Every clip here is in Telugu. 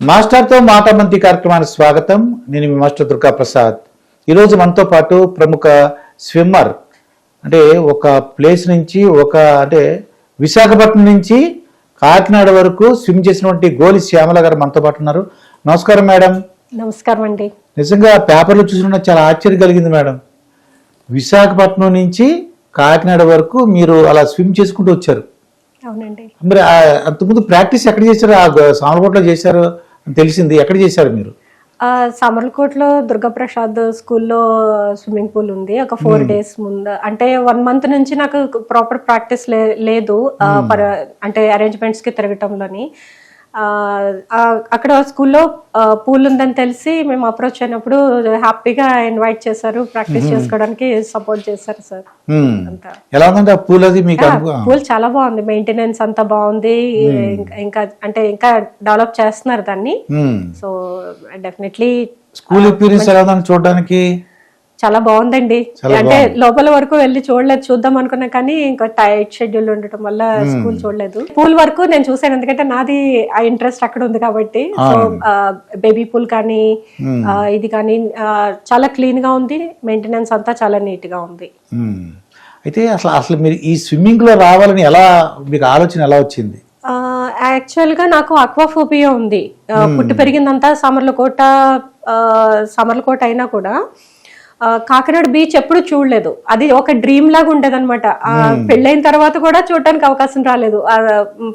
మాస్టర్తో మాట మంత్రి కార్యక్రమానికి స్వాగతం. నేను మీ మాస్టర్ దుర్గా ప్రసాద్. ఈరోజు మనతో పాటు ప్రముఖ స్విమ్మర్, అంటే ఒక ప్లేస్ నుంచి అంటే విశాఖపట్నం నుంచి కాకినాడ వరకు స్విమ్ చేసినటువంటి గోలి శ్యామల గారు మనతో పాటు ఉన్నారు. నమస్కారం మేడం. నమస్కారం అండి. నిజంగా పేపర్లో చూసిన చాలా ఆశ్చర్యం కలిగింది మేడం. విశాఖపట్నం నుంచి కాకినాడ వరకు మీరు అలా స్విమ్ చేసుకుంటూ వచ్చారు. అవునండి. మరి అంతకుముందు ప్రాక్టీస్ ఎక్కడ చేశారు? సామర్లకోటలో చేశారు అని తెలిసింది. ఎక్కడ చేశారు మీరు? సామర్లకోటలో దుర్గాప్రసాద్ స్కూల్లో స్విమ్మింగ్ పూల్ ఉంది. ఒక 4 days ముందు, అంటే 1 month నుంచి నాకు ప్రాపర్ ప్రాక్టీస్ లేదు. అంటే అరేంజ్మెంట్స్ కి తిరగటంలోని అక్కడ స్కూల్లో పూల్ ఉందని తెలిసి మేము అప్రోచ్ అయినప్పుడు హ్యాపీగా ఇన్వైట్ చేశారు, ప్రాక్టీస్ చేసుకోవడానికి సపోర్ట్ చేశారు సార్. పూల్ చాలా బాగుంది, మెయింటెనెన్స్ అంతా బాగుంది. ఇంకా డెవలప్ చేస్తున్నారు దాన్ని. సో డెఫినెట్లీ స్కూల్ ఎక్స్పీరియన్స్ ఎలా ఉంది చూడడానికి? చాలా బాగుందండి. అంటే లోపల వరకు వెళ్ళి చూడలేదు, చూద్దాం అనుకున్నా కానీ ఇంకా టైట్ షెడ్యూల్ ఉండటం వల్ల స్కూల్ చూడలేదు. పూల్ వరకు నేను చూసాను, ఎందుకంటే నాది ఆ ఇంట్రెస్ట్ అక్కడ ఉంది కాబట్టి. సో బేబీ పూల్ కానీ ఇది కానీ చాలా క్లీన్ గా ఉంది, మెయింటెనెన్స్ అంతా చాలా నీట్ గా ఉంది. అయితే అసలు మీరు ఈ స్విమ్మింగ్ లో రావాలని మీకు ఆలోచన ఎలా వచ్చింది? యాక్చువల్ గా నాకు అక్వాఫోబియా ఉంది. పుట్టి పెరిగిందంతా సామర్లకోట అయినా కూడా కాకినాడ బీచ్ ఎప్పుడు చూడలేదు. అది ఒక డ్రీమ్ లాగా ఉండేది అనమాట. పెళ్ళైన తర్వాత కూడా చూడటానికి అవకాశం రాలేదు.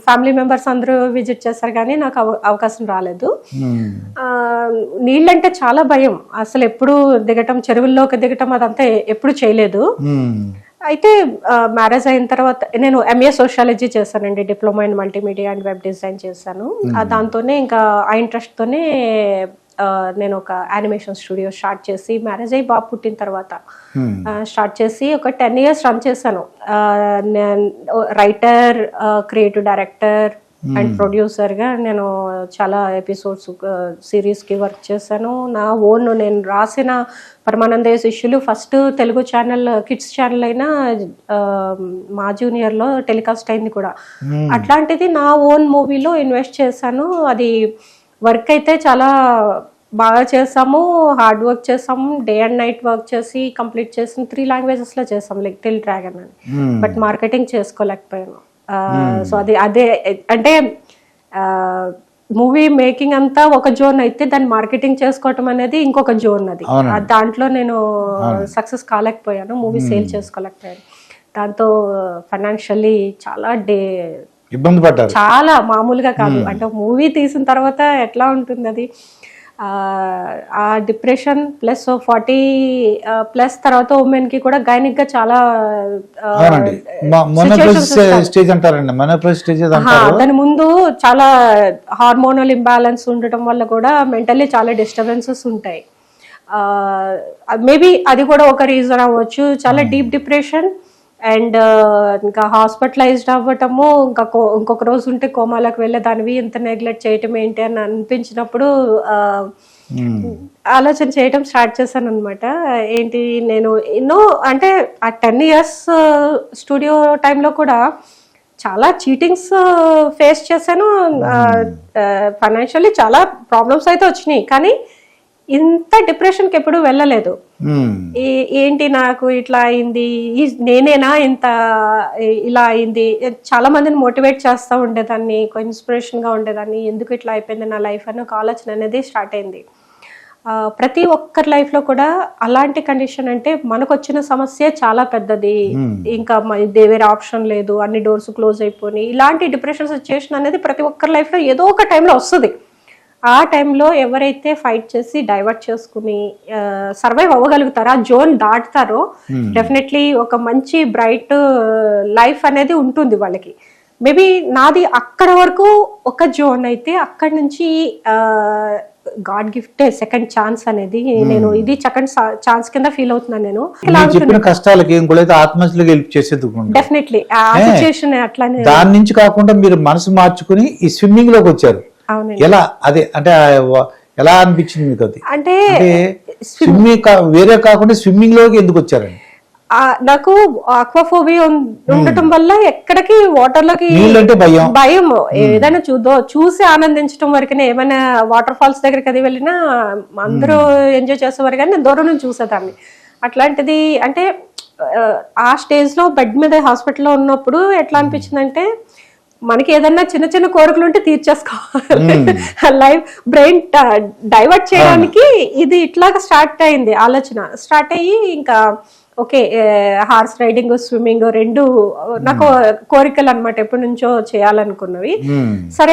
ఫ్యామిలీ మెంబర్స్ అందరూ విజిట్ చేస్తారు కానీ నాకు అవకాశం రాలేదు. నీళ్ళంటే చాలా భయం, అసలు ఎప్పుడు దిగటం, చెరువుల్లోకి దిగటం అదంతా ఎప్పుడు చేయలేదు. అయితే మ్యారేజ్ అయిన తర్వాత నేను MA సోషియాలజీ చేశానండి, diploma in multimedia and web design చేశాను. దాంతోనే ఇంకా ఆ ఇంట్రెస్ట్ తోనే నేను ఒక యానిమేషన్ స్టూడియో స్టార్ట్ చేసి, మ్యారేజ్ అయ్యి బాబు పుట్టిన తర్వాత స్టార్ట్ చేసి ఒక 10 years రన్ చేశాను. Writer, creative director and producer గా నేను చాలా ఎపిసోడ్స్ సిరీస్ కి వర్క్ చేశాను. నా ఓన్ నేను రాసిన పరమానంద శిష్యులు first Telugu channel, kids channel అయినా మా జూనియర్ లో టెలికాస్ట్ అయింది కూడా. అట్లాంటిది నా ఓన్ మూవీలో ఇన్వెస్ట్ చేశాను. అది వర్క్ అయితే చాలా బాగా చేసాము, హార్డ్ వర్క్ చేసాము, డే అండ్ నైట్ వర్క్ చేసి కంప్లీట్ చేసి 3 languages లో చేసాము, లైక్ టిల్ డ్రాగన్ అని. బట్ మార్కెటింగ్ చేసుకోలేకపోయాను. సో అదే అంటే మూవీ మేకింగ్ అంతా ఒక జోన్ అయితే దాన్ని మార్కెటింగ్ చేసుకోవటం అనేది ఇంకొక జోన్. అది దాంట్లో నేను సక్సెస్ కాలేకపోయాను, మూవీ సేల్ చేసుకోలేకపోయాను. దాంతో ఫైనాన్షియల్లీ చాలా ఇబ్బంది పడ్డారు. చాలా మామూలుగా కాదు. అంటే మూవీ తీసిన తర్వాత ఎట్లా ఉంటుంది అది, ఆ డిప్రెషన్ ప్లస్ 40+ తర్వాత ఉమెన్ కి కూడా గైనిక్ గా చాలా దాని ముందు చాలా హార్మోనల్ ఇంబ్యాలెన్స్ ఉండటం వల్ల కూడా మెంటల్లీ చాలా డిస్టర్బెన్సెస్ ఉంటాయి. మేబీ అది కూడా ఒక రీజన్ అవ్వచ్చు. చాలా డీప్ డిప్రెషన్ అండ్ ఇంకా హాస్పిటలైజ్డ్ అవ్వటము, ఇంకొక రోజు ఉంటే కోమాలకు వెళ్ళేదానివి, ఇంత నెగ్లెక్ట్ చేయటం ఏంటి అని అనిపించినప్పుడు ఆలోచన చేయటం స్టార్ట్ చేశాను అనమాట. ఏంటి నేను ఎన్నో, అంటే ఆ 10 years స్టూడియో టైంలో కూడా చాలా చీటింగ్స్ ఫేస్ చేశాను. ఫైనాన్షియల్లీ చాలా ప్రాబ్లమ్స్ అయితే వచ్చినాయి, కానీ ఇంత డిప్రెషన్ కి ఎప్పుడు వెళ్ళలేదు. ఏంటి నాకు ఇట్లా అయింది, నేనేనా ఇంత ఇలా అయింది. చాలా మందిని మోటివేట్ చేస్తూ ఉండేదాన్ని, ఇన్స్పిరేషన్ గా ఉండేదాన్ని. ఎందుకు ఇట్లా అయిపోయింది నా లైఫ్ అని ఒక ఆలోచన అనేది స్టార్ట్ అయింది. ప్రతి ఒక్కరి లైఫ్ లో కూడా అలాంటి కండిషన్, అంటే మనకు వచ్చిన సమస్య చాలా పెద్దది, ఇంకా వేరే ఆప్షన్ లేదు, అన్ని డోర్స్ క్లోజ్ అయిపోయి, ఇలాంటి డిప్రెషన్ సిచ్యుయేషన్ అనేది ప్రతి ఒక్కరి లైఫ్ లో ఏదో ఒక టైంలో వస్తుంది. ఆ టైంలో ఎవరైతే ఫైట్ చేసి డైవర్ట్ చేసుకుని సర్వైవ్ అవ్వగలుగుతారో, ఆ జోన్ దాటుతారో, డెఫినెట్లీ ఒక మంచి బ్రైట్ లైఫ్ అనేది ఉంటుంది వాళ్ళకి. మేబీ నాది అక్కడ వరకు ఒక జోన్ అయితే, అక్కడి నుంచి గాడ్ గిఫ్ట్ సెకండ్ ఛాన్స్ అనేది నేను ఇది సెకండ్ ఛాన్స్ కింద ఫీల్ అవుతున్నాను. నేను కష్టాలకి ఆత్మహత్యలకు హెల్ప్ చేసేది డెఫినెట్లీ ఆ సిచ్యుయేషన్ అట్లానే. దాని నుంచి కాకుండా మీరు మనసు మార్చుకుని ఈ స్విమ్మింగ్ లోకి వచ్చారు. ఎలా అదే అంటే ఎలా అనిపించింది మీకు? అది అంటే స్విమ్మింగ్ వేరే కాకుండా స్విమ్మింగ్ లోకి ఎందుకు వచ్చారండి? నాకు ఆక్వాఫోబియా ఉండటం వల్ల ఎక్కడికి వాటర్ లోకి నీళ్ళంటే భయం. భయం. ఏదైనా చూసి ఆనందించడం వరకునే, ఏమైనా వాటర్ ఫాల్స్ దగ్గరికి అది వెళ్ళినా అందరూ ఎంజాయ్ చేసేవారు కానీ నేను దూరం నుంచి చూసేదాన్ని. అట్లాంటిది అంటే ఆ స్టేజ్ లో బెడ్ మీద హాస్పిటల్లో ఉన్నప్పుడు ఎట్లా అనిపించిందంటే, మనకి ఏదన్నా చిన్న చిన్న కోరికలు ఉంటే తీర్చేసుకోవాలి, లైఫ్ బ్రెయిన్ డైవర్ట్ చేయడానికి ఇది ఇట్లాగా స్టార్ట్ అయింది. ఆలోచన స్టార్ట్ అయ్యి ఇంకా ఓకే, హార్స్ రైడింగ్, స్విమ్మింగ్ రెండు నాకు కోరికలు అనమాట, ఎప్పటి నుంచో చేయాలనుకున్నవి. సరే